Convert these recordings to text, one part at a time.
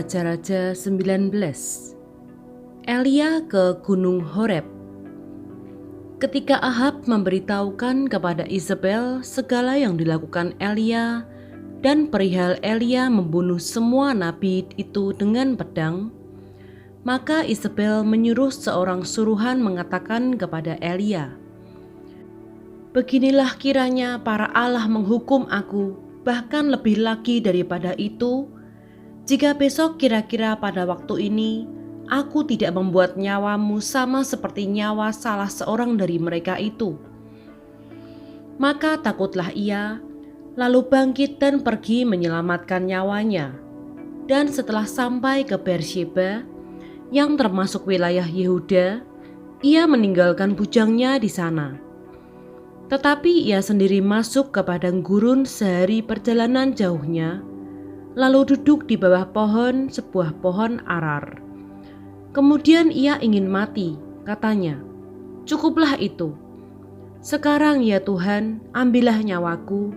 Raja-Raja 19. Elia ke Gunung Horeb. Ketika Ahab memberitahukan kepada Izebel segala yang dilakukan Elia dan perihal Elia membunuh semua nabi itu dengan pedang, maka Izebel menyuruh seorang suruhan mengatakan kepada Elia, "Beginilah kiranya para Allah menghukum aku, bahkan lebih lagi daripada itu, jika besok kira-kira pada waktu ini aku tidak membuat nyawamu sama seperti nyawa salah seorang dari mereka itu." Maka takutlah ia, lalu bangkit dan pergi menyelamatkan nyawanya. Dan setelah sampai ke Beersheba, yang termasuk wilayah Yehuda, ia meninggalkan bujangnya di sana. Tetapi ia sendiri masuk ke padang gurun sehari perjalanan jauhnya, lalu duduk di bawah sebuah pohon arar. Kemudian ia ingin mati, katanya, "Cukuplah itu. Sekarang ya Tuhan, ambillah nyawaku,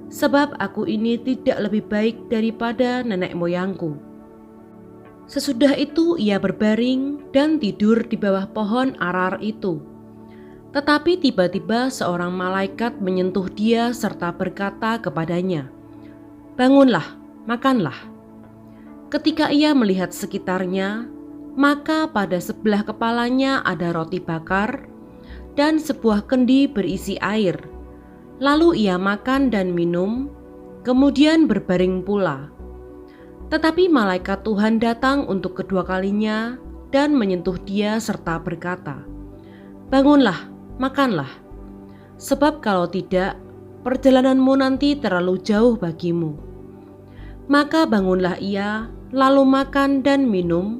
sebab aku ini tidak lebih baik daripada nenek moyangku." Sesudah itu ia berbaring dan tidur di bawah pohon arar itu. Tetapi tiba-tiba seorang malaikat menyentuh dia serta berkata kepadanya, "Bangunlah, makanlah." Ketika ia melihat sekitarnya, maka pada sebelah kepalanya ada roti bakar dan sebuah kendi berisi air. Lalu ia makan dan minum, kemudian berbaring pula. Tetapi malaikat Tuhan datang untuk kedua kalinya dan menyentuh dia serta berkata, "Bangunlah, makanlah, sebab kalau tidak, perjalananmu nanti terlalu jauh bagimu." Maka bangunlah ia, lalu makan dan minum,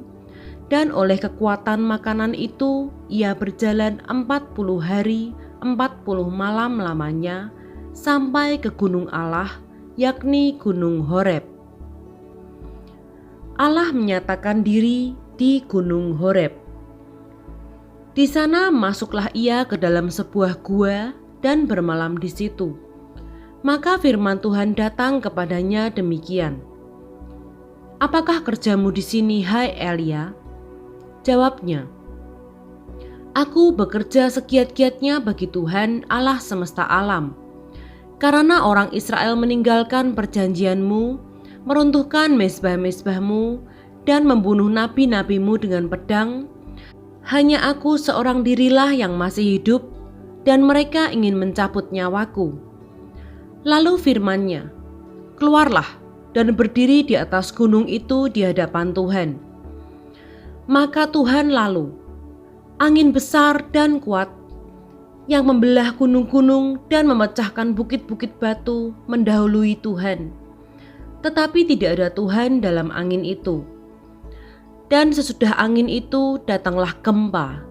dan oleh kekuatan makanan itu ia berjalan 40 hari 40 malam lamanya sampai ke gunung Allah, yakni Gunung Horeb. Allah menyatakan diri di Gunung Horeb. Di sana masuklah ia ke dalam sebuah gua dan bermalam di situ. Maka firman Tuhan datang kepadanya demikian, "Apakah kerjamu di sini, hai Elia?" Jawabnya, "Aku bekerja segiat-giatnya bagi Tuhan Allah semesta alam, karena orang Israel meninggalkan perjanjianmu, meruntuhkan mezbah-mezbahmu, dan membunuh nabi-nabimu dengan pedang. Hanya aku seorang dirilah yang masih hidup, dan mereka ingin mencabut nyawaku." Lalu firman-Nya, "Keluarlah dan berdiri di atas gunung itu di hadapan Tuhan." Maka Tuhan lalu, angin besar dan kuat yang membelah gunung-gunung dan memecahkan bukit-bukit batu mendahului Tuhan. Tetapi tidak ada Tuhan dalam angin itu. Dan sesudah angin itu datanglah gempa.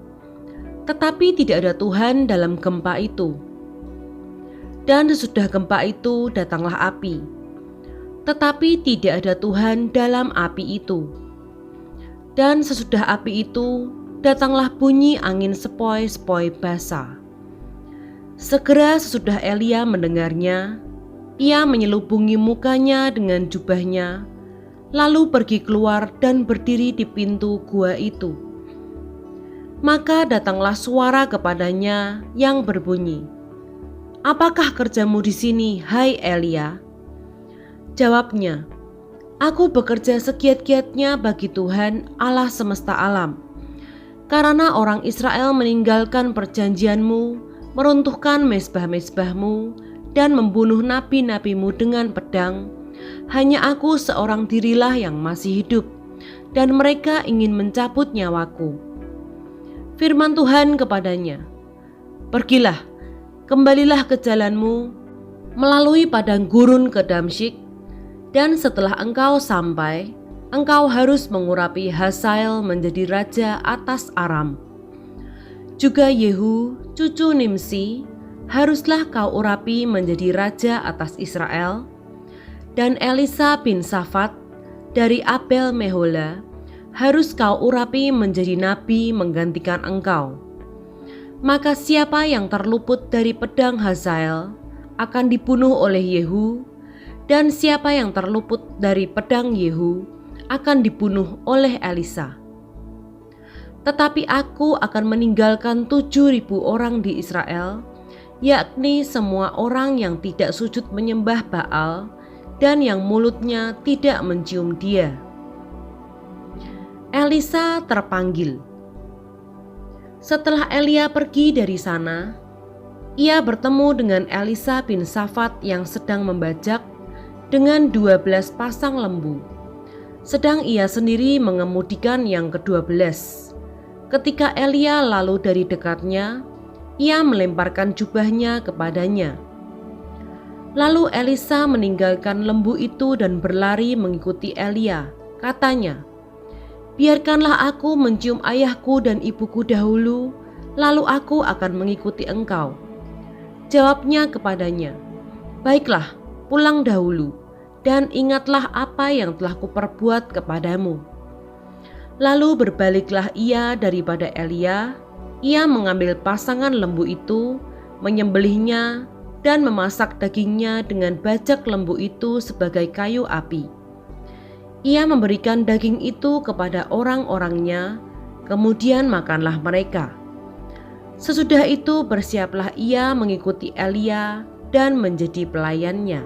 Tetapi tidak ada Tuhan dalam gempa itu. Dan sesudah gempa itu datanglah api. Tetapi tidak ada Tuhan dalam api itu. Dan sesudah api itu datanglah bunyi angin sepoi-sepoi basah. Segera sesudah Elia mendengarnya, ia menyelubungi mukanya dengan jubahnya, lalu pergi keluar dan berdiri di pintu gua itu. Maka datanglah suara kepadanya yang berbunyi, "Apakah kerjamu di sini, hai Elia?" Jawabnya, "Aku bekerja segiat-giatnya bagi Tuhan Allah semesta alam, karena orang Israel meninggalkan perjanjianmu, meruntuhkan mezbah-mezbahmu, dan membunuh nabi-nabimu dengan pedang. Hanya aku seorang dirilah yang masih hidup, dan mereka ingin mencabut nyawaku." Firman Tuhan kepadanya, "Pergilah, kembalilah ke jalanmu, melalui padang gurun ke Damsyik, dan setelah engkau sampai, engkau harus mengurapi Hazael menjadi raja atas Aram. Juga Yehu, cucu Nimsi, haruslah kau urapi menjadi raja atas Israel, dan Elisa bin Safat dari Abel Mehola harus kau urapi menjadi nabi menggantikan engkau. Maka siapa yang terluput dari pedang Hazael akan dibunuh oleh Yehu, dan siapa yang terluput dari pedang Yehu akan dibunuh oleh Elisa. Tetapi aku akan meninggalkan 7.000 orang di Israel, yakni semua orang yang tidak sujud menyembah Baal dan yang mulutnya tidak mencium dia." Elisa terpanggil. Setelah Elia pergi dari sana, ia bertemu dengan Elisa bin Safat yang sedang membajak dengan 12 pasang lembu, sedang ia sendiri mengemudikan yang ke-12. Ketika Elia lalu dari dekatnya, ia melemparkan jubahnya kepadanya. Lalu Elisa meninggalkan lembu itu dan berlari mengikuti Elia. Katanya, "Biarkanlah aku mencium ayahku dan ibuku dahulu, lalu aku akan mengikuti engkau." Jawabnya kepadanya, "Baiklah, pulang dahulu, dan ingatlah apa yang telah kuperbuat kepadamu." Lalu berbaliklah ia daripada Elia, ia mengambil pasangan lembu itu, menyembelihnya, dan memasak dagingnya dengan bajak lembu itu sebagai kayu api. Ia memberikan daging itu kepada orang-orangnya, kemudian makanlah mereka. Sesudah itu bersiaplah ia mengikuti Elia dan menjadi pelayannya.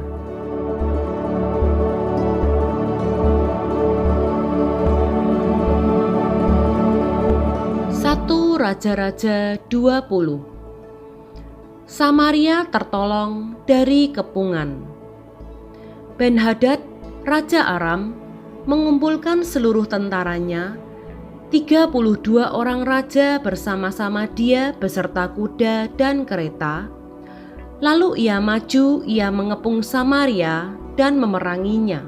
1 Raja-Raja 20. Samaria tertolong dari kepungan. Ben-Hadad, Raja Aram, mengumpulkan seluruh tentaranya, 32 orang raja bersama-sama dia beserta kuda dan kereta. Lalu ia maju, ia mengepung Samaria dan memeranginya.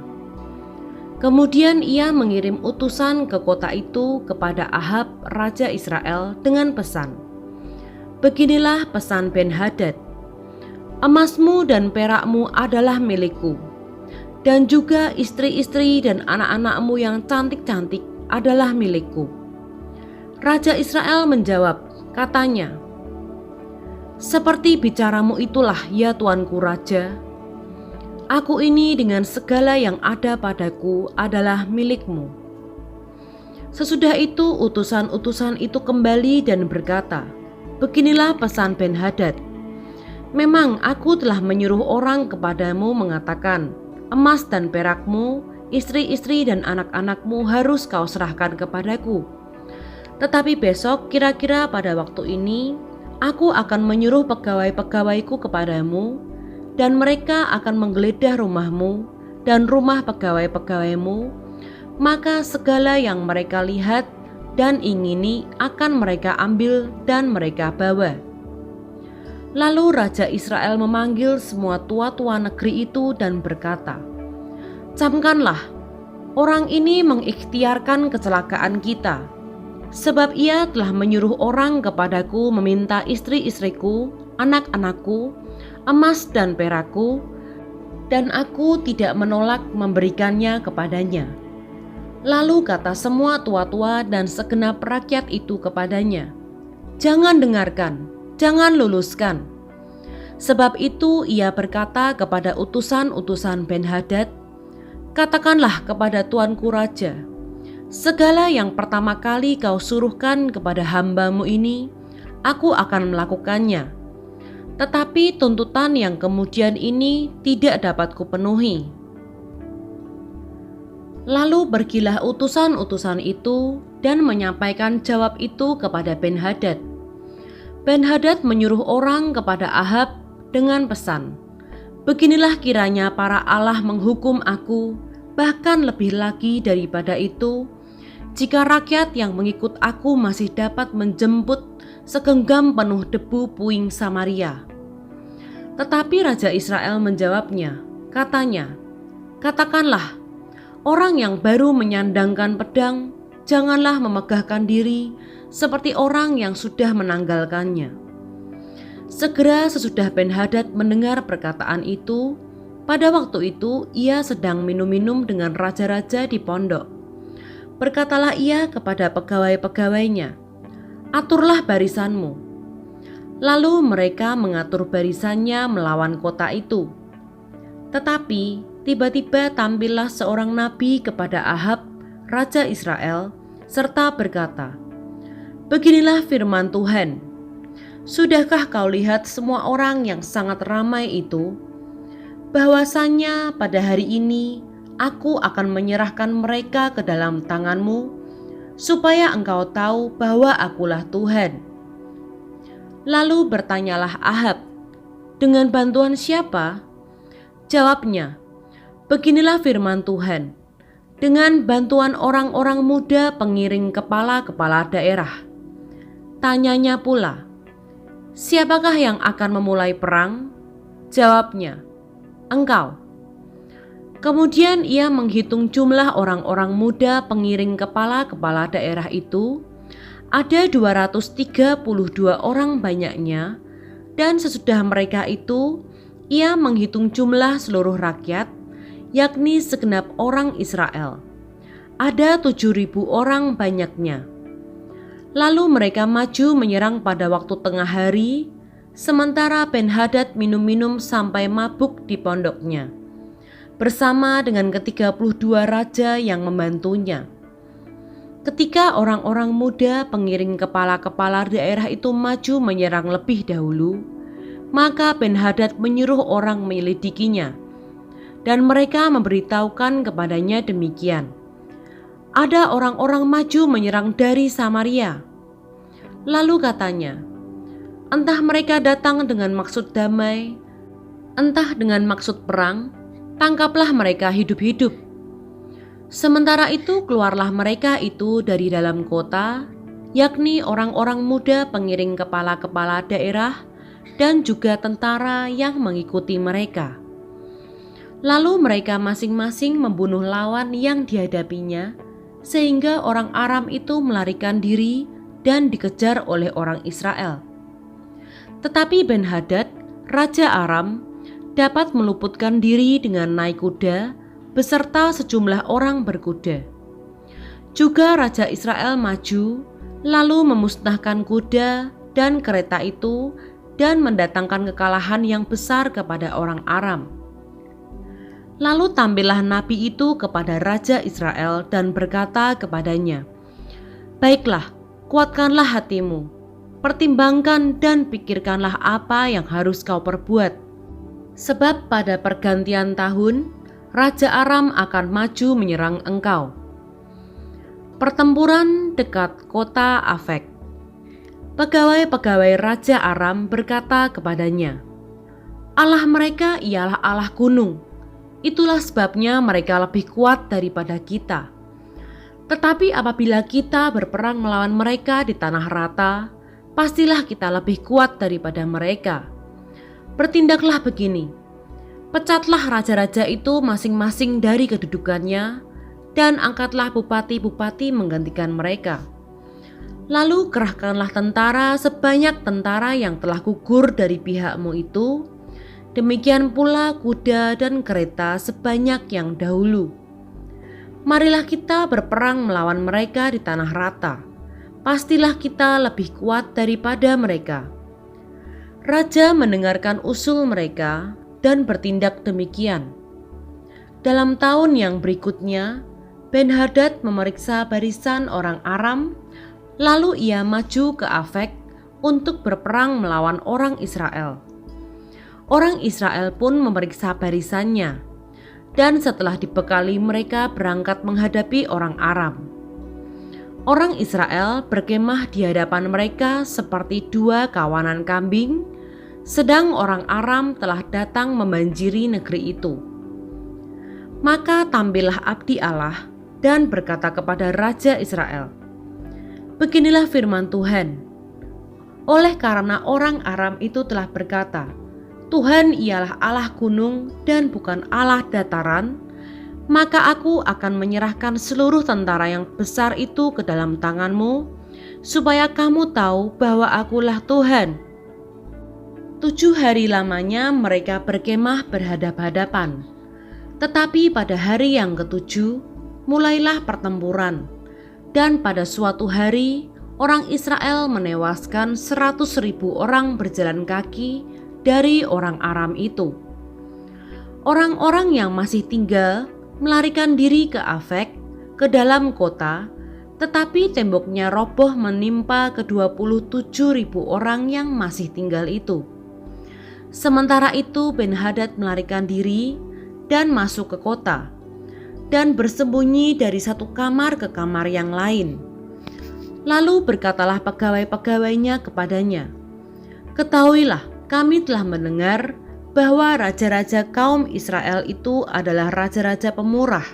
Kemudian ia mengirim utusan ke kota itu kepada Ahab, Raja Israel, dengan pesan, "Beginilah pesan Ben-Hadad, emasmu dan perakmu adalah milikku, dan juga istri-istri dan anak-anakmu yang cantik-cantik adalah milikku." Raja Israel menjawab, katanya, "Seperti bicaramu itulah ya tuanku raja. Aku ini dengan segala yang ada padaku adalah milikmu." Sesudah itu utusan-utusan itu kembali dan berkata, "Beginilah pesan Ben-Hadad. Memang aku telah menyuruh orang kepadamu mengatakan, emas dan perakmu, istri-istri dan anak-anakmu harus kau serahkan kepadaku. Tetapi besok kira-kira pada waktu ini, aku akan menyuruh pegawai-pegawaiku kepadamu, dan mereka akan menggeledah rumahmu dan rumah pegawai-pegawaimu, maka segala yang mereka lihat dan ingini akan mereka ambil dan mereka bawa." Lalu Raja Israel memanggil semua tua-tua negeri itu dan berkata, "Camkanlah, orang ini mengikhtiarkan kecelakaan kita, sebab ia telah menyuruh orang kepadaku meminta istri-istriku, anak-anakku, emas dan perakku, dan aku tidak menolak memberikannya kepadanya." Lalu kata semua tua-tua dan segenap rakyat itu kepadanya, "Jangan dengarkan, jangan luluskan." Sebab itu ia berkata kepada utusan-utusan Ben-Hadad, "Katakanlah kepada tuanku raja, segala yang pertama kali kau suruhkan kepada hambamu ini, aku akan melakukannya. Tetapi tuntutan yang kemudian ini tidak dapat kupenuhi." Lalu pergilah utusan-utusan itu dan menyampaikan jawab itu kepada Ben-Hadad. Ben-Hadad menyuruh orang kepada Ahab dengan pesan, "Beginilah kiranya para Allah menghukum aku, bahkan lebih lagi daripada itu, jika rakyat yang mengikut aku masih dapat menjemput segenggam penuh debu puing Samaria." Tetapi Raja Israel menjawabnya, katanya, "Katakanlah, orang yang baru menyandangkan pedang, janganlah memegahkan diri seperti orang yang sudah menanggalkannya." Segera sesudah Ben-Hadad mendengar perkataan itu, pada waktu itu ia sedang minum-minum dengan raja-raja di pondok. Berkatalah ia kepada pegawai-pegawainya, "Aturlah barisanmu." Lalu mereka mengatur barisannya melawan kota itu. Tetapi tiba-tiba tampillah seorang nabi kepada Ahab raja Israel, serta berkata, "Beginilah firman Tuhan, sudahkah kau lihat semua orang yang sangat ramai itu? Bahwasanya pada hari ini aku akan menyerahkan mereka ke dalam tanganmu, supaya engkau tahu bahwa akulah Tuhan." Lalu bertanyalah Ahab, "Dengan bantuan siapa?" Jawabnya, "Beginilah firman Tuhan, dengan bantuan orang-orang muda pengiring kepala-kepala daerah." Tanyanya pula, "Siapakah yang akan memulai perang?" Jawabnya, "Engkau." Kemudian ia menghitung jumlah orang-orang muda pengiring kepala-kepala daerah itu, ada 232 orang banyaknya, dan sesudah mereka itu ia menghitung jumlah seluruh rakyat, yakni segenap orang Israel. Ada 7.000 orang banyaknya. Lalu mereka maju menyerang pada waktu tengah hari, sementara Ben-Hadad minum-minum sampai mabuk di pondoknya, bersama dengan ke-32 raja yang membantunya. Ketika orang-orang muda pengiring kepala-kepala daerah itu maju menyerang lebih dahulu, maka Ben-Hadad menyuruh orang menyelidikinya, dan mereka memberitahukan kepadanya demikian, "Ada orang-orang maju menyerang dari Samaria." Lalu katanya, "Entah mereka datang dengan maksud damai, entah dengan maksud perang, tangkaplah mereka hidup-hidup." Sementara itu keluarlah mereka itu dari dalam kota, yakni orang-orang muda pengiring kepala-kepala daerah dan juga tentara yang mengikuti mereka. Lalu mereka masing-masing membunuh lawan yang dihadapinya, sehingga orang Aram itu melarikan diri dan dikejar oleh orang Israel. Tetapi Ben-Hadad, raja Aram, dapat meluputkan diri dengan naik kuda beserta sejumlah orang berkuda. Juga raja Israel maju, lalu memusnahkan kuda dan kereta itu dan mendatangkan kekalahan yang besar kepada orang Aram. Lalu tampillah nabi itu kepada raja Israel dan berkata kepadanya, "Baiklah, kuatkanlah hatimu, pertimbangkan dan pikirkanlah apa yang harus kau perbuat. Sebab pada pergantian tahun, raja Aram akan maju menyerang engkau." Pertempuran dekat kota Afek. Pegawai-pegawai raja Aram berkata kepadanya, "Allah mereka ialah Allah gunung. Itulah sebabnya mereka lebih kuat daripada kita. Tetapi apabila kita berperang melawan mereka di tanah rata, pastilah kita lebih kuat daripada mereka. Bertindaklah begini, pecatlah raja-raja itu masing-masing dari kedudukannya, dan angkatlah bupati-bupati menggantikan mereka. Lalu kerahkanlah tentara sebanyak tentara yang telah gugur dari pihakmu itu, demikian pula kuda dan kereta sebanyak yang dahulu. Marilah kita berperang melawan mereka di tanah rata, pastilah kita lebih kuat daripada mereka." Raja mendengarkan usul mereka dan bertindak demikian. Dalam tahun yang berikutnya, Ben-Hadad memeriksa barisan orang Aram, lalu ia maju ke Afek untuk berperang melawan orang Israel. Orang Israel pun memeriksa barisannya, dan setelah dibekali mereka berangkat menghadapi orang Aram. Orang Israel berkemah di hadapan mereka seperti 2 kawanan kambing, sedang orang Aram telah datang membanjiri negeri itu. Maka tampillah abdi Allah dan berkata kepada raja Israel, "Beginilah firman Tuhan, oleh karena orang Aram itu telah berkata, Tuhan ialah Allah gunung dan bukan Allah dataran, maka aku akan menyerahkan seluruh tentara yang besar itu ke dalam tanganmu, supaya kamu tahu bahwa akulah Tuhan." 7 hari lamanya mereka berkemah berhadap-hadapan. Tetapi pada hari yang ke-7 mulailah pertempuran, dan pada suatu hari orang Israel menewaskan 100.000 orang berjalan kaki dari orang Aram itu. Orang-orang yang masih tinggal melarikan diri ke Afek, ke dalam kota, tetapi temboknya roboh menimpa ke-27.000 orang yang masih tinggal itu. Sementara itu Ben-Hadad melarikan diri dan masuk ke kota, dan bersembunyi dari satu kamar ke kamar yang lain. Lalu berkatalah pegawai-pegawainya kepadanya, "Ketahuilah, kami telah mendengar bahwa raja-raja kaum Israel itu adalah raja-raja pemurah.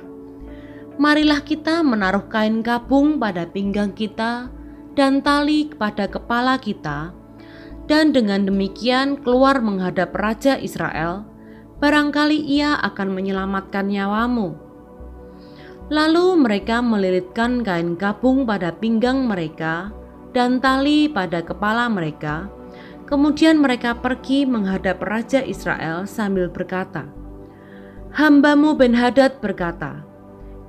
Marilah kita menaruh kain kabung pada pinggang kita dan tali pada kepala kita, dan dengan demikian keluar menghadap Raja Israel, barangkali ia akan menyelamatkan nyawamu." Lalu mereka melilitkan kain kabung pada pinggang mereka dan tali pada kepala mereka. Kemudian mereka pergi menghadap Raja Israel sambil berkata, "Hambamu Ben-Hadad berkata,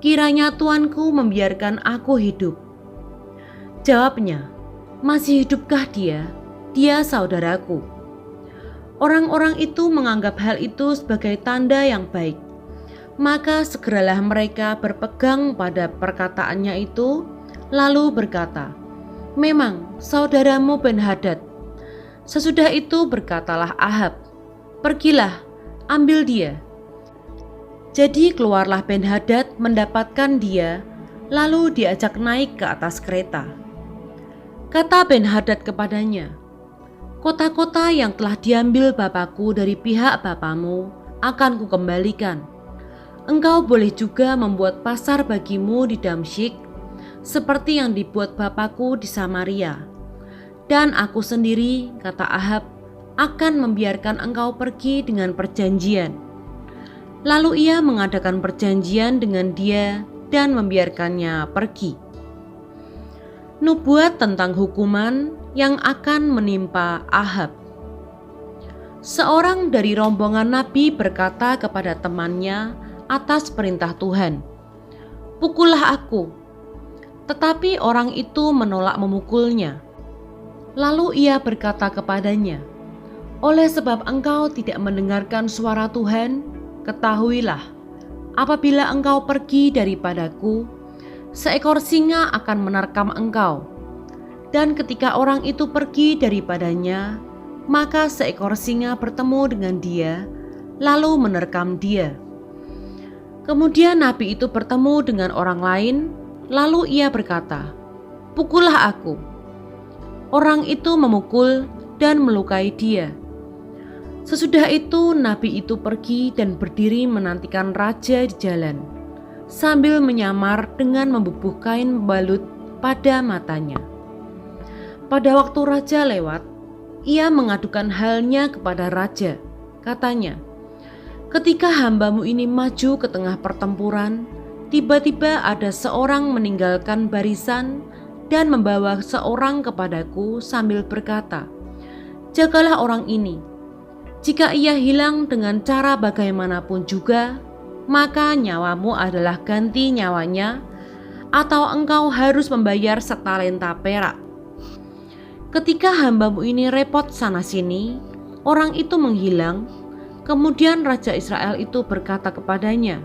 kiranya tuanku membiarkan aku hidup." Jawabnya, "Masih hidupkah dia? Dia saudaraku." Orang-orang itu menganggap hal itu sebagai tanda yang baik. Maka segeralah mereka berpegang pada perkataannya itu, lalu berkata, "Memang saudaramu Ben-Hadad." Sesudah itu berkatalah Ahab, "Pergilah, ambil dia." Jadi keluarlah Ben-Hadad mendapatkan dia, lalu diajak naik ke atas kereta. Kata Ben-Hadad kepadanya, "Kota-kota yang telah diambil bapakku dari pihak bapamu akan kukembalikan. Engkau boleh juga membuat pasar bagimu di Damsyik, seperti yang dibuat bapakku di Samaria. Dan aku sendiri," kata Ahab, "akan membiarkan engkau pergi dengan perjanjian." Lalu ia mengadakan perjanjian dengan dia dan membiarkannya pergi. Nubuat tentang hukuman yang akan menimpa Ahab. Seorang dari rombongan nabi berkata kepada temannya atas perintah Tuhan, "Pukullah aku." Tetapi orang itu menolak memukulnya. Lalu ia berkata kepadanya, "Oleh sebab engkau tidak mendengarkan suara Tuhan, ketahuilah, apabila engkau pergi daripadaku, seekor singa akan menerkam engkau. Dan ketika orang itu pergi daripadanya, maka seekor singa bertemu dengan dia, lalu menerkam dia. Kemudian nabi itu bertemu dengan orang lain, lalu ia berkata, "Pukullah aku." Orang itu memukul dan melukai dia. Sesudah itu nabi itu pergi dan berdiri menantikan raja di jalan, sambil menyamar dengan membubuh kain balut pada matanya. Pada waktu raja lewat, ia mengadukan halnya kepada raja. Katanya, "Ketika hambamu ini maju ke tengah pertempuran, tiba-tiba ada seorang meninggalkan barisan dan membawa seorang kepadaku sambil berkata, 'Jagalah orang ini. Jika ia hilang dengan cara bagaimanapun juga, maka nyawamu adalah ganti nyawanya, atau engkau harus membayar setalenta perak.' Ketika hambamu ini repot sana-sini, orang itu menghilang. Kemudian Raja Israel itu berkata kepadanya,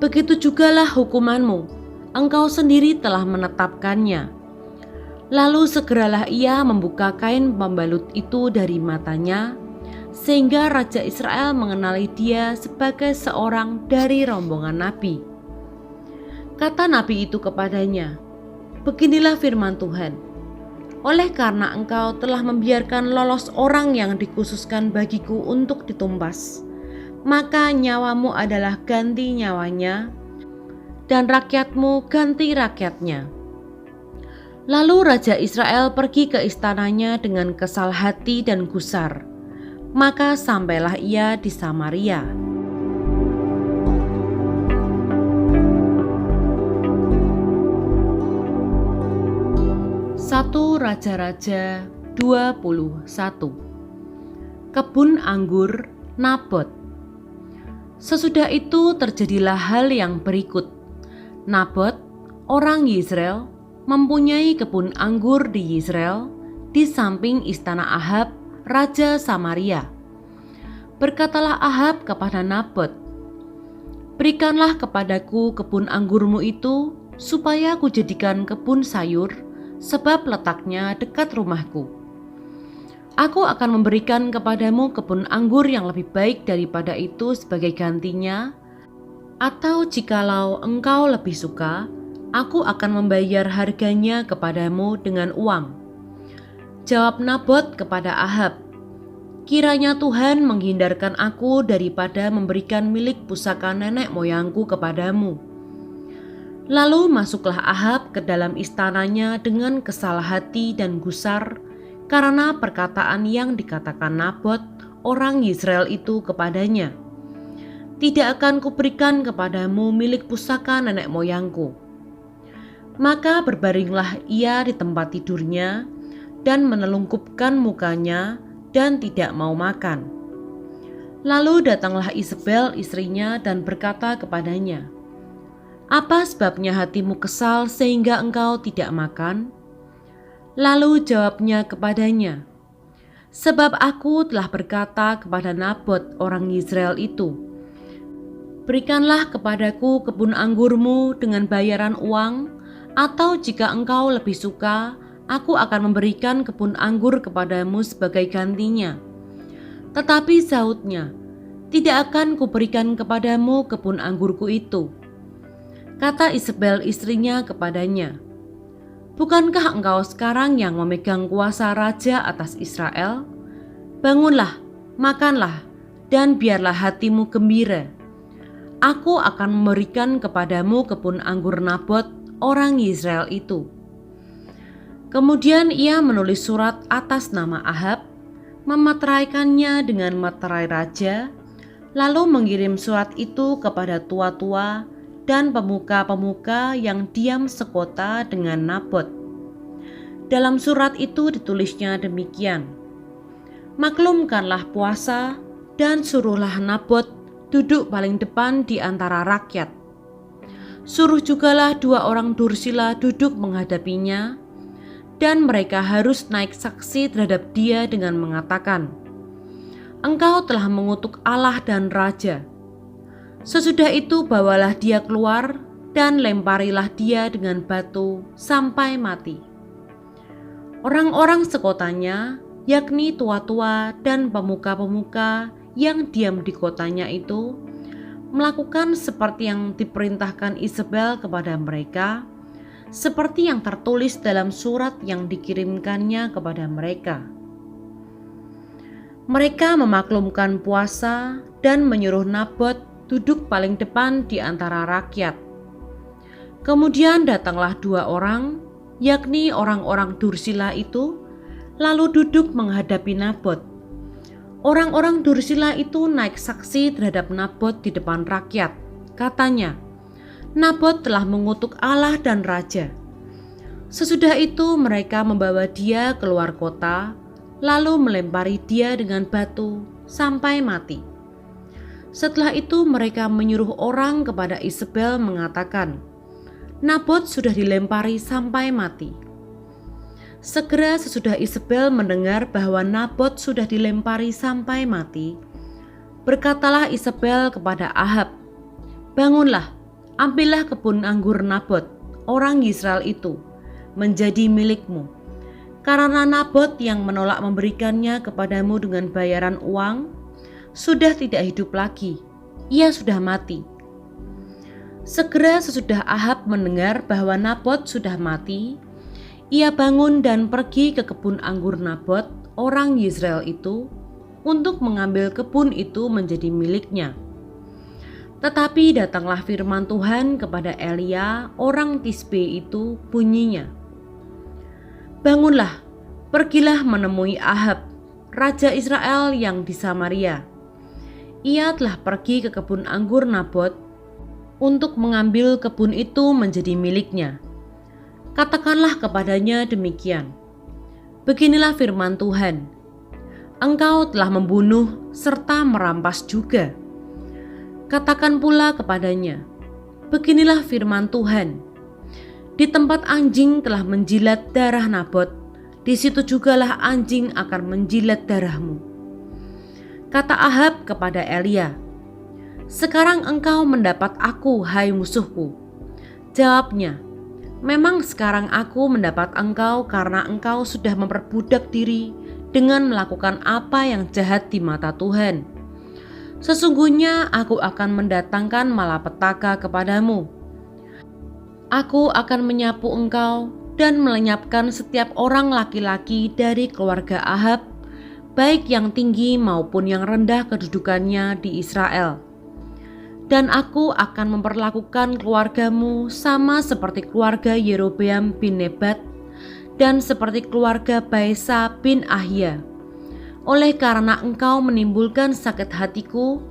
'Begitu jugalah hukumanmu, engkau sendiri telah menetapkannya.' Lalu segeralah ia membuka kain pembalut itu dari matanya, sehingga Raja Israel mengenali dia sebagai seorang dari rombongan nabi. Kata nabi itu kepadanya, 'Beginilah firman Tuhan, oleh karena engkau telah membiarkan lolos orang yang dikhususkan bagiku untuk ditumpas, maka nyawamu adalah ganti nyawanya, dan rakyatmu ganti rakyatnya.' Lalu Raja Israel pergi ke istananya dengan kesal hati dan gusar. Maka sampailah ia di Samaria. Satu Raja-Raja 21. Kebun anggur Nabot. Sesudah itu terjadilah hal yang berikut. Nabot, orang Yizreel, mempunyai kebun anggur di Yizreel, di samping istana Ahab, Raja Samaria. Berkatalah Ahab kepada Nabot, Berikanlah kepadaku kebun anggurmu itu, supaya kujadikan kebun sayur, sebab letaknya dekat rumahku. Aku akan memberikan kepadamu kebun anggur yang lebih baik daripada itu sebagai gantinya, atau jikalau engkau lebih suka, aku akan membayar harganya kepadamu dengan uang. Jawab Nabot kepada Ahab, kiranya Tuhan menghindarkan aku daripada memberikan milik pusaka nenek moyangku kepadamu. Lalu masuklah Ahab ke dalam istananya dengan kesalah hati dan gusar karena perkataan yang dikatakan Nabot orang Yisrael itu kepadanya. Tidak akan kuberikan kepadamu milik pusaka nenek moyangku. Maka berbaringlah ia di tempat tidurnya dan menelungkupkan mukanya dan tidak mau makan. Lalu datanglah Isabel istrinya dan berkata kepadanya, "Apa sebabnya hatimu kesal sehingga engkau tidak makan?" Lalu jawabnya kepadanya, "Sebab aku telah berkata kepada Nabot orang Yisrael itu, berikanlah kepadaku kebun anggurmu dengan bayaran uang, atau jika engkau lebih suka, aku akan memberikan kebun anggur kepadamu sebagai gantinya." Tetapi sahutnya, "Tidak akan kuberikan kepadamu kebun anggurku itu." Kata Isabel istrinya kepadanya, "Bukankah engkau sekarang yang memegang kuasa raja atas Israel? Bangunlah, makanlah, dan biarlah hatimu gembira. Aku akan memberikan kepadamu kebun anggur Nabot orang Yisrael itu." Kemudian ia menulis surat atas nama Ahab, memeteraikannya dengan materai raja, lalu mengirim surat itu kepada tua-tua dan pemuka-pemuka yang diam sekota dengan Nabot. Dalam surat itu ditulisnya demikian, "Maklumkanlah puasa dan suruhlah Nabot duduk paling depan di antara rakyat. Suruh jugalah 2 orang dursila duduk menghadapinya, dan mereka harus naik saksi terhadap dia dengan mengatakan, 'Engkau telah mengutuk Allah dan raja.' Sesudah itu bawalah dia keluar dan lemparilah dia dengan batu sampai mati." Orang-orang sekotanya, yakni tua-tua dan pemuka-pemuka yang diam di kotanya itu, melakukan seperti yang diperintahkan Isabel kepada mereka, seperti yang tertulis dalam surat yang dikirimkannya kepada mereka. Mereka memaklumkan puasa dan menyuruh Nabot duduk paling depan di antara rakyat. Kemudian datanglah 2 orang, yakni orang-orang dursila itu, lalu duduk menghadapi Nabot. Orang-orang dursila itu naik saksi terhadap Nabot di depan rakyat. Katanya, "Nabot telah mengutuk Allah dan raja." Sesudah itu mereka membawa dia keluar kota, lalu melempari dia dengan batu sampai mati. Setelah itu mereka menyuruh orang kepada Isabel mengatakan, "Nabot sudah dilempari sampai mati." Segera sesudah Isabel mendengar bahwa Nabot sudah dilempari sampai mati, berkatalah Isabel kepada Ahab, "Bangunlah, ambillah kebun anggur Nabot, orang Yisrael itu, menjadi milikmu. Karena Nabot yang menolak memberikannya kepadamu dengan bayaran uang, sudah tidak hidup lagi, ia sudah mati." Segera sesudah Ahab mendengar bahwa Nabot sudah mati, ia bangun dan pergi ke kebun anggur Nabot, orang Yisrael itu, untuk mengambil kebun itu menjadi miliknya. Tetapi datanglah firman Tuhan kepada Elia, orang Tisbe itu, bunyinya, "Bangunlah, pergilah menemui Ahab, raja Israel yang di Samaria. Ia telah pergi ke kebun anggur Nabot untuk mengambil kebun itu menjadi miliknya. Katakanlah kepadanya demikian, beginilah firman Tuhan, engkau telah membunuh serta merampas juga. Katakan pula kepadanya, beginilah firman Tuhan, di tempat anjing telah menjilat darah Nabot, di situ jugalah anjing akan menjilat darahmu." Kata Ahab kepada Elia, "Sekarang engkau mendapat aku, hai musuhku." Jawabnya, "Memang sekarang aku mendapat engkau karena engkau sudah memperbudak diri dengan melakukan apa yang jahat di mata Tuhan. Sesungguhnya aku akan mendatangkan malapetaka kepadamu. Aku akan menyapu engkau dan melenyapkan setiap orang laki-laki dari keluarga Ahab, baik yang tinggi maupun yang rendah kedudukannya di Israel. Dan aku akan memperlakukan keluargamu sama seperti keluarga Yerobeam bin Nebat dan seperti keluarga Baesa bin Ahia. Oleh karena engkau menimbulkan sakit hatiku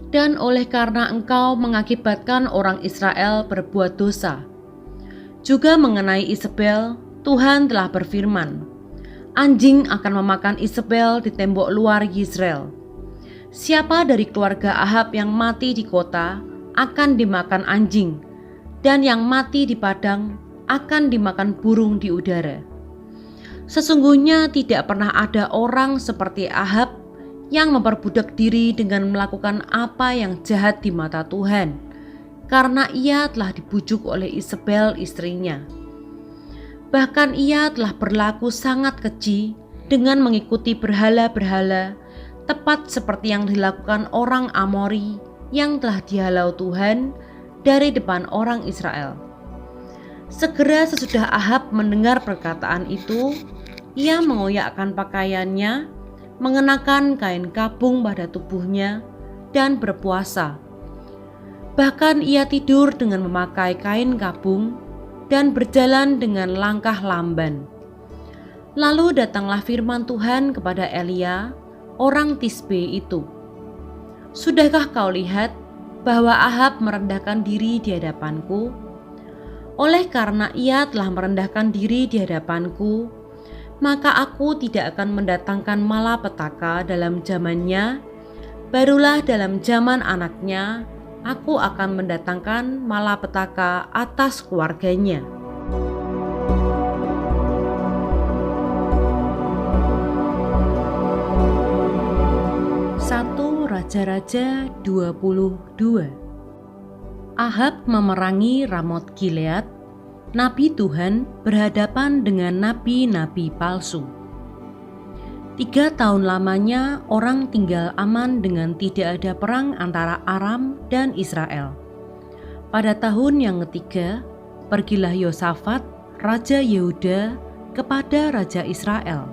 dan oleh karena engkau mengakibatkan orang Israel berbuat dosa." Juga mengenai Isabel, Tuhan telah berfirman, "Anjing akan memakan Isabel di tembok luar Yizreel. Siapa dari keluarga Ahab yang mati di kota akan dimakan anjing, dan yang mati di padang akan dimakan burung di udara. Sesungguhnya tidak pernah ada orang seperti Ahab yang memperbudak diri dengan melakukan apa yang jahat di mata Tuhan, karena ia telah dibujuk oleh Isabel istrinya. Bahkan ia telah berlaku sangat keji dengan mengikuti berhala-berhala, tepat seperti yang dilakukan orang Amori yang telah dihalau Tuhan dari depan orang Israel." Segera sesudah Ahab mendengar perkataan itu, ia mengoyakkan pakaiannya, mengenakan kain kapung pada tubuhnya, dan berpuasa. Bahkan ia tidur dengan memakai kain kapung dan berjalan dengan langkah lamban. Lalu datanglah firman Tuhan kepada Elia, orang Tisbe itu. "Sudahkah kau lihat bahwa Ahab merendahkan diri di hadapanku? Oleh karena ia telah merendahkan diri di hadapanku, maka aku tidak akan mendatangkan malapetaka dalam zamannya, barulah dalam zaman anaknya aku akan mendatangkan malapetaka atas keluarganya." 1 Raja-Raja 22. Ahab memerangi Ramot Gilead. Nabi Tuhan berhadapan dengan nabi-nabi palsu. 3 tahun lamanya orang tinggal aman dengan tidak ada perang antara Aram dan Israel. Pada tahun yang ketiga, pergilah Yosafat, Raja Yehuda, kepada Raja Israel.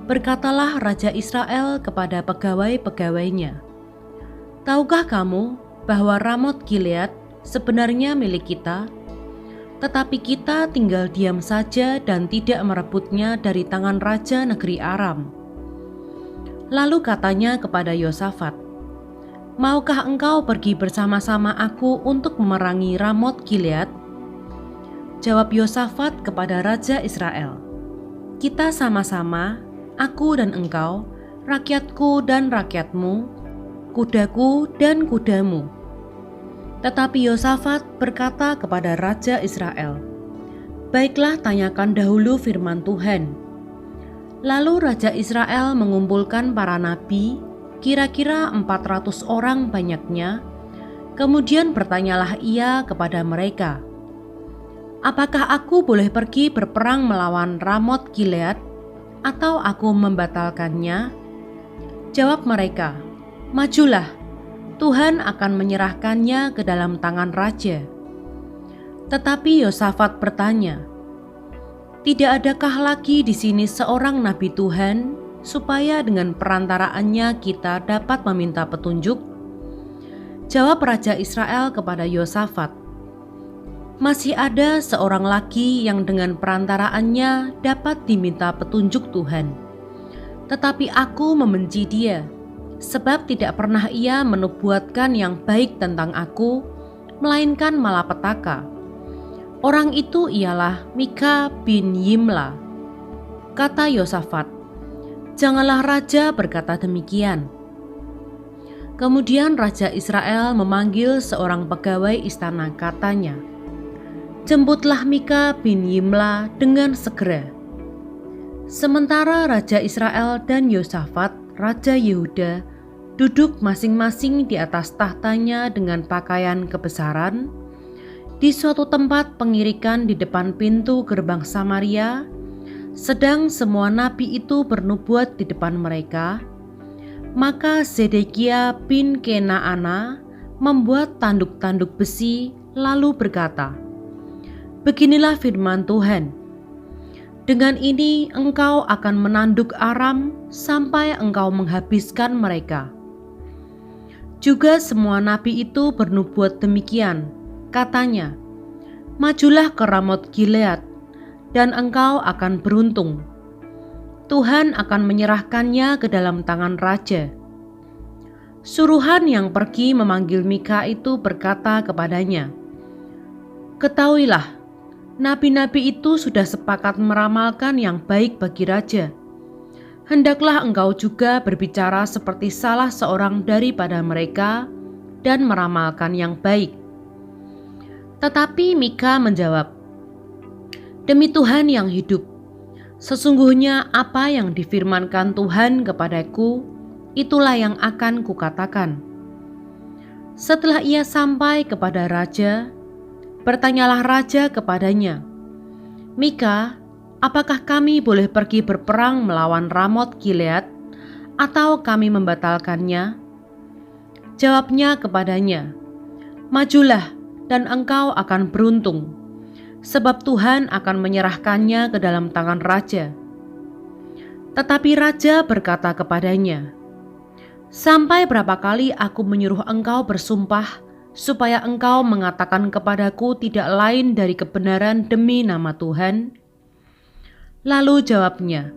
Berkatalah Raja Israel kepada pegawai-pegawainya, "Tahukah kamu bahwa Ramot Gilead sebenarnya milik kita? Tetapi kita tinggal diam saja dan tidak merebutnya dari tangan raja negeri Aram." Lalu katanya kepada Yosafat, "Maukah engkau pergi bersama-sama aku untuk memerangi Ramot Gilead?" Jawab Yosafat kepada Raja Israel, "Kita sama-sama, aku dan engkau, rakyatku dan rakyatmu, kudaku dan kudamu." Tetapi Yosafat berkata kepada Raja Israel, "Baiklah, tanyakan dahulu firman Tuhan." Lalu Raja Israel mengumpulkan para nabi, kira-kira 400 orang banyaknya. Kemudian bertanyalah ia kepada mereka, "Apakah aku boleh pergi berperang melawan Ramot Gilead, atau aku membatalkannya?" Jawab mereka, "Majulah, Tuhan akan menyerahkannya ke dalam tangan raja." Tetapi Yosafat bertanya, "Tidak adakah lagi di sini seorang nabi Tuhan, supaya dengan perantaraannya kita dapat meminta petunjuk?" Jawab Raja Israel kepada Yosafat, "Masih ada seorang lagi yang dengan perantaraannya dapat diminta petunjuk Tuhan. Tetapi aku membenci dia, sebab tidak pernah ia menubuatkan yang baik tentang aku, melainkan malapetaka. Orang itu ialah Mika bin Yimla." Kata Yosafat, "Janganlah raja berkata demikian." Kemudian Raja Israel memanggil seorang pegawai istana, katanya, "Jemputlah Mika bin Yimla dengan segera." Sementara Raja Israel dan Yosafat, Raja Yehuda, duduk masing-masing di atas tahtanya dengan pakaian kebesaran, di suatu tempat pengirikan di depan pintu gerbang Samaria, sedang semua nabi itu bernubuat di depan mereka. Maka Zedekia bin Kenaana membuat tanduk-tanduk besi lalu berkata, "Beginilah firman Tuhan, dengan ini engkau akan menanduk Aram sampai engkau menghabiskan mereka." Juga semua nabi itu bernubuat demikian. Katanya, "Majulah ke Ramot Gilead, dan engkau akan beruntung. Tuhan akan menyerahkannya ke dalam tangan raja." Suruhan yang pergi memanggil Mika itu berkata kepadanya, "Ketahuilah, nabi-nabi itu sudah sepakat meramalkan yang baik bagi raja. Hendaklah engkau juga berbicara seperti salah seorang daripada mereka dan meramalkan yang baik." Tetapi Mika menjawab, "Demi Tuhan yang hidup, sesungguhnya apa yang difirmankan Tuhan kepadaku, itulah yang akan kukatakan." Setelah ia sampai kepada raja, bertanyalah raja kepadanya, "Mika, apakah kami boleh pergi berperang melawan Ramot Gilead, atau kami membatalkannya?" Jawabnya kepadanya, "Majulah, dan engkau akan beruntung, sebab Tuhan akan menyerahkannya ke dalam tangan raja." Tetapi raja berkata kepadanya, "Sampai berapa kali aku menyuruh engkau bersumpah, supaya engkau mengatakan kepadaku tidak lain dari kebenaran demi nama Tuhan?" Lalu jawabnya,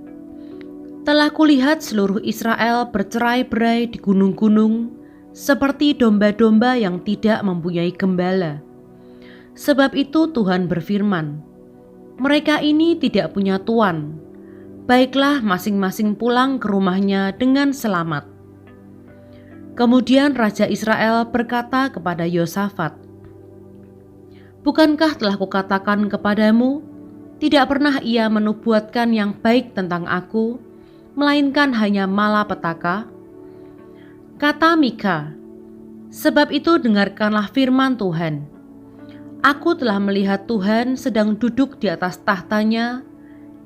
"Telah kulihat seluruh Israel bercerai-berai di gunung-gunung, seperti domba-domba yang tidak mempunyai gembala. Sebab itu Tuhan berfirman, mereka ini tidak punya tuan. Baiklah masing-masing pulang ke rumahnya dengan selamat." Kemudian Raja Israel berkata kepada Yosafat, "Bukankah telah kukatakan kepadamu, tidak pernah ia menubuatkan yang baik tentang aku, melainkan hanya malapetaka?" Kata Mika, "Sebab itu dengarkanlah firman Tuhan. Aku telah melihat Tuhan sedang duduk di atas tahtanya,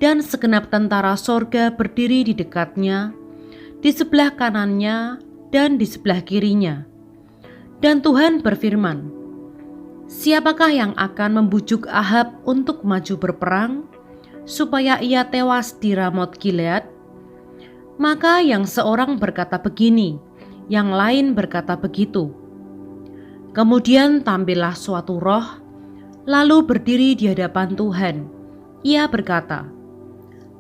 dan segenap tentara sorga berdiri di dekatnya, di sebelah kanannya dan di sebelah kirinya. Dan Tuhan berfirman, siapakah yang akan membujuk Ahab untuk maju berperang, supaya ia tewas di Ramot Gilead?" Maka yang seorang berkata begini, yang lain berkata begitu. Kemudian tampillah suatu roh, lalu berdiri di hadapan Tuhan. Ia berkata,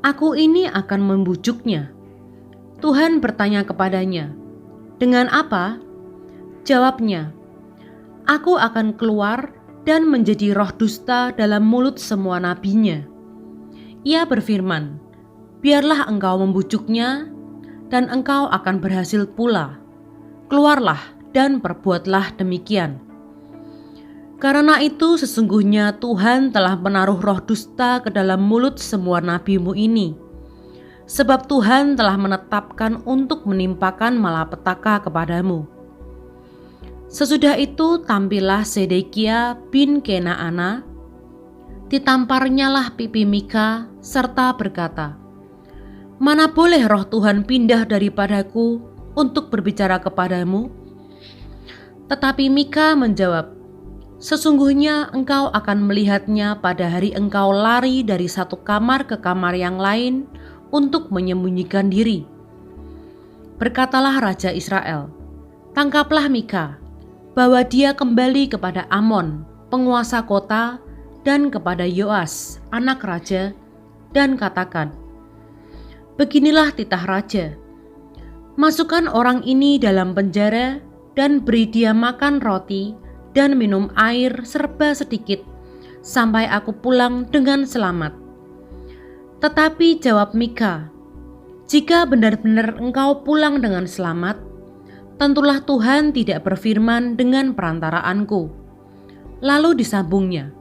"Aku ini akan membujuknya." Tuhan bertanya kepadanya, "Dengan apa?" Jawabnya, "Aku akan keluar dan menjadi roh dusta dalam mulut semua nabinya." Ia berfirman, "Biarlah engkau membujuknya, dan engkau akan berhasil pula. Keluarlah dan perbuatlah demikian. Karena itu sesungguhnya Tuhan telah menaruh roh dusta ke dalam mulut semua nabimu ini. Sebab Tuhan telah menetapkan untuk menimpakan malapetaka kepadamu." Sesudah itu tampillah Zedekia bin Kenaana, ditamparnyalah pipi Mika serta berkata, "Mana boleh roh Tuhan pindah daripadaku untuk berbicara kepadamu?" Tetapi Mika menjawab, "Sesungguhnya engkau akan melihatnya pada hari engkau lari dari satu kamar ke kamar yang lain untuk menyembunyikan diri." Berkatalah Raja Israel, "Tangkaplah Mika, bawa dia kembali kepada Amon, penguasa kota, dan kepada Yoas, anak raja, dan katakan, beginilah titah raja. Masukkan orang ini dalam penjara dan beri dia makan roti dan minum air serba sedikit sampai aku pulang dengan selamat." Tetapi jawab Mika, "Jika benar-benar engkau pulang dengan selamat, tentulah Tuhan tidak berfirman dengan perantaraanku." Lalu disambungnya,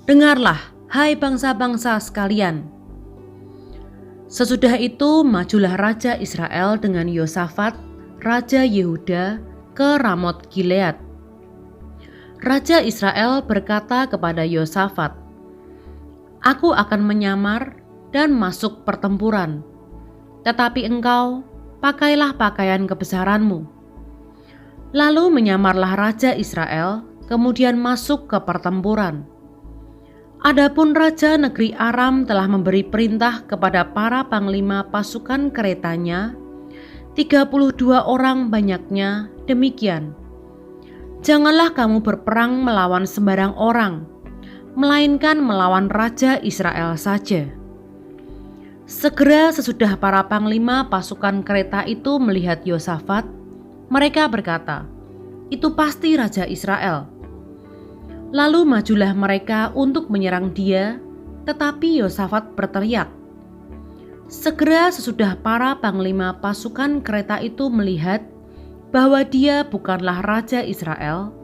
"Dengarlah, hai bangsa-bangsa sekalian." Sesudah itu majulah Raja Israel dengan Yosafat, raja Yehuda, ke Ramot Gilead. Raja Israel berkata kepada Yosafat, "Aku akan menyamar dan masuk pertempuran, tetapi engkau pakailah pakaian kebesaranmu." Lalu menyamarlah Raja Israel, kemudian masuk ke pertempuran. Adapun Raja negeri Aram telah memberi perintah kepada para panglima pasukan keretanya, 32 orang banyaknya, demikian, "Janganlah kamu berperang melawan sembarang orang, melainkan melawan Raja Israel saja." Segera sesudah para panglima pasukan kereta itu melihat Yosafat, mereka berkata, "Itu pasti Raja Israel." Lalu majulah mereka untuk menyerang dia, tetapi Yosafat berteriak. Segera sesudah para panglima pasukan kereta itu melihat bahwa dia bukanlah Raja Israel,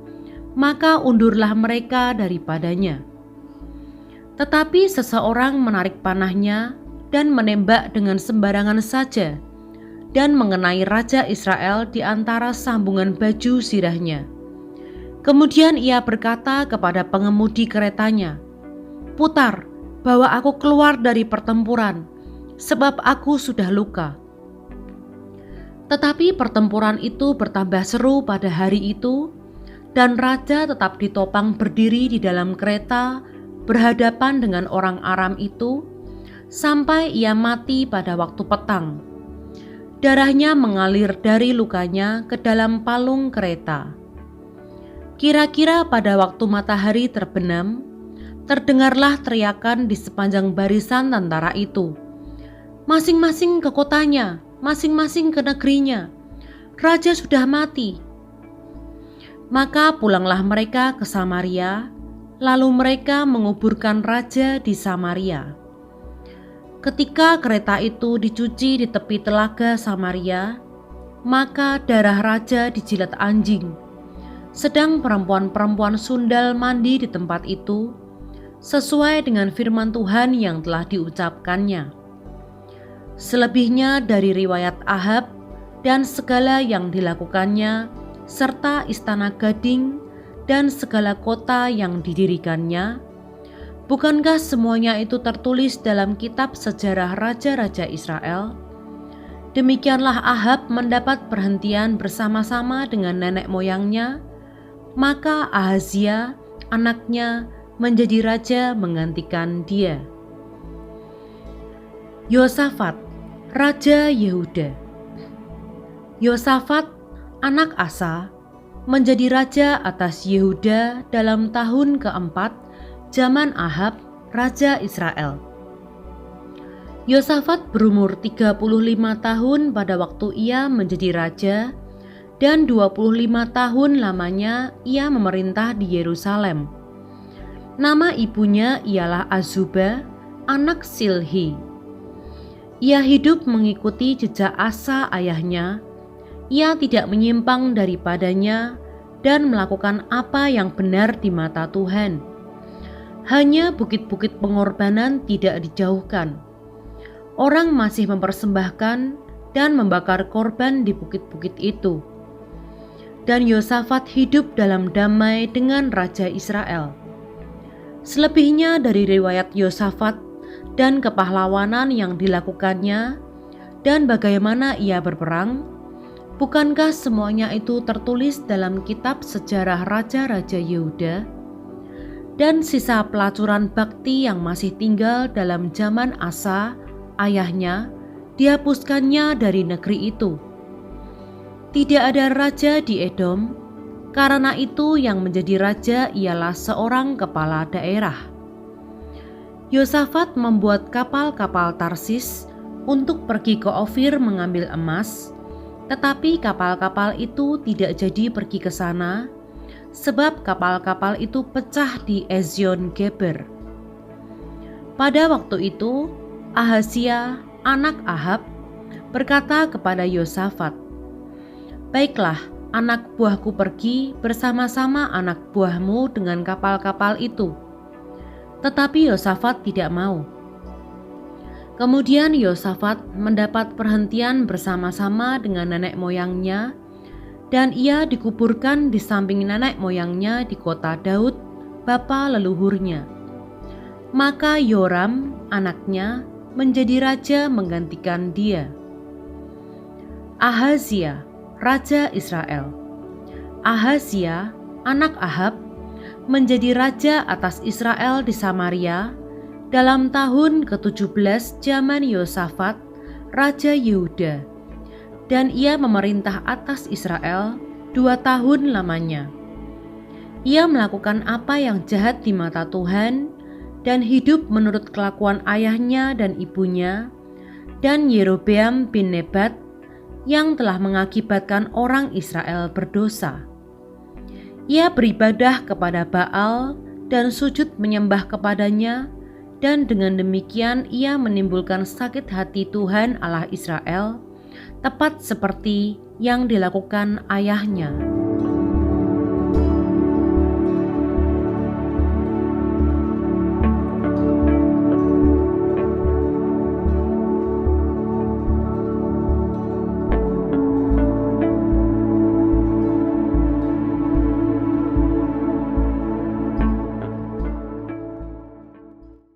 maka undurlah mereka daripadanya. Tetapi seseorang menarik panahnya dan menembak dengan sembarangan saja, dan mengenai Raja Israel di antara sambungan baju sirahnya. Kemudian ia berkata kepada pengemudi keretanya, "Putar, bawa aku keluar dari pertempuran, sebab aku sudah luka." Tetapi pertempuran itu bertambah seru pada hari itu, dan raja tetap ditopang berdiri di dalam kereta berhadapan dengan orang Aram itu, sampai ia mati pada waktu petang. Darahnya mengalir dari lukanya ke dalam palung kereta. Kira-kira pada waktu matahari terbenam, terdengarlah teriakan di sepanjang barisan tentara itu, "Masing-masing ke kotanya, masing-masing ke negerinya. Raja sudah mati." Maka pulanglah mereka ke Samaria, lalu mereka menguburkan raja di Samaria. Ketika kereta itu dicuci di tepi telaga Samaria, maka darah raja dijilat anjing. Sedang perempuan-perempuan sundal mandi di tempat itu, sesuai dengan firman Tuhan yang telah diucapkannya. Selebihnya dari riwayat Ahab dan segala yang dilakukannya, serta istana gading dan segala kota yang didirikannya, bukankah semuanya itu tertulis dalam kitab sejarah raja-raja Israel? Demikianlah Ahab mendapat perhentian bersama-sama dengan nenek moyangnya, maka Ahazia, anaknya, menjadi raja menggantikan dia. Yosafat, raja Yehuda. Yosafat, anak Asa, menjadi raja atas Yehuda dalam tahun keempat zaman Ahab, raja Israel. Yosafat berumur 35 tahun pada waktu ia menjadi raja, dan 25 tahun lamanya ia memerintah di Yerusalem. Nama ibunya ialah Azubah, anak Silhi. Ia hidup mengikuti jejak Asa ayahnya. Ia tidak menyimpang daripadanya dan melakukan apa yang benar di mata Tuhan. Hanya bukit-bukit pengorbanan tidak dijauhkan. Orang masih mempersembahkan dan membakar korban di bukit-bukit itu. Dan Yosafat hidup dalam damai dengan Raja Israel. Selebihnya dari riwayat Yosafat dan kepahlawanan yang dilakukannya dan bagaimana ia berperang, bukankah semuanya itu tertulis dalam kitab sejarah raja-raja Yehuda? Dan sisa pelacuran bakti yang masih tinggal dalam zaman Asa, ayahnya, dihapuskannya dari negeri itu. Tidak ada raja di Edom, karena itu yang menjadi raja ialah seorang kepala daerah. Yosafat membuat kapal-kapal Tarsis untuk pergi ke Ofir mengambil emas, tetapi kapal-kapal itu tidak jadi pergi ke sana, sebab kapal-kapal itu pecah di Ezion Geber. Pada waktu itu, Ahazia, anak Ahab, berkata kepada Yosafat, "Baiklah, anak buahku pergi bersama-sama anak buahmu dengan kapal-kapal itu." Tetapi Yosafat tidak mau. Kemudian Yosafat mendapat perhentian bersama-sama dengan nenek moyangnya, dan ia dikuburkan di samping nenek moyangnya di kota Daud, bapa leluhurnya. Maka Yoram, anaknya, menjadi raja menggantikan dia. Ahazia, raja Israel. Ahazia, anak Ahab, menjadi raja atas Israel di Samaria dalam tahun ke-17 zaman Yosafat, raja Yehuda, dan ia memerintah atas Israel 2 tahun lamanya. Ia melakukan apa yang jahat di mata Tuhan dan hidup menurut kelakuan ayahnya dan ibunya, dan Yerobeam bin Nebat yang telah mengakibatkan orang Israel berdosa. Ia beribadah kepada Baal dan sujud menyembah kepadanya, dan dengan demikian ia menimbulkan sakit hati Tuhan Allah Israel, tepat seperti yang dilakukan ayahnya.